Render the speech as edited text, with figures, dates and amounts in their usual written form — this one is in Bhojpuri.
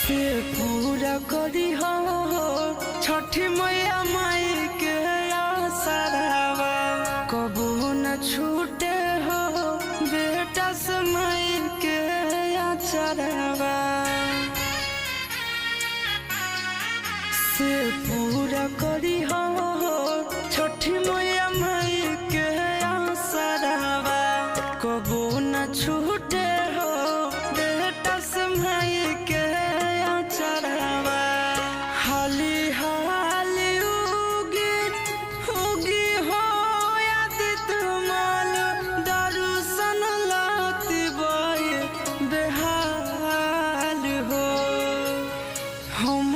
से पूरा करी हो छठी मैया माई के आसरावा कबू न छूटे हो बेटा से माई के आचरावा से पूरा करी हो छठी मैया माई के आसरावा कबू न छूटे हो बेटा से माई के आचरावा हाली हाली उगी उगी हो आदित माल दर्शन लाती बाई बेहाल हो हम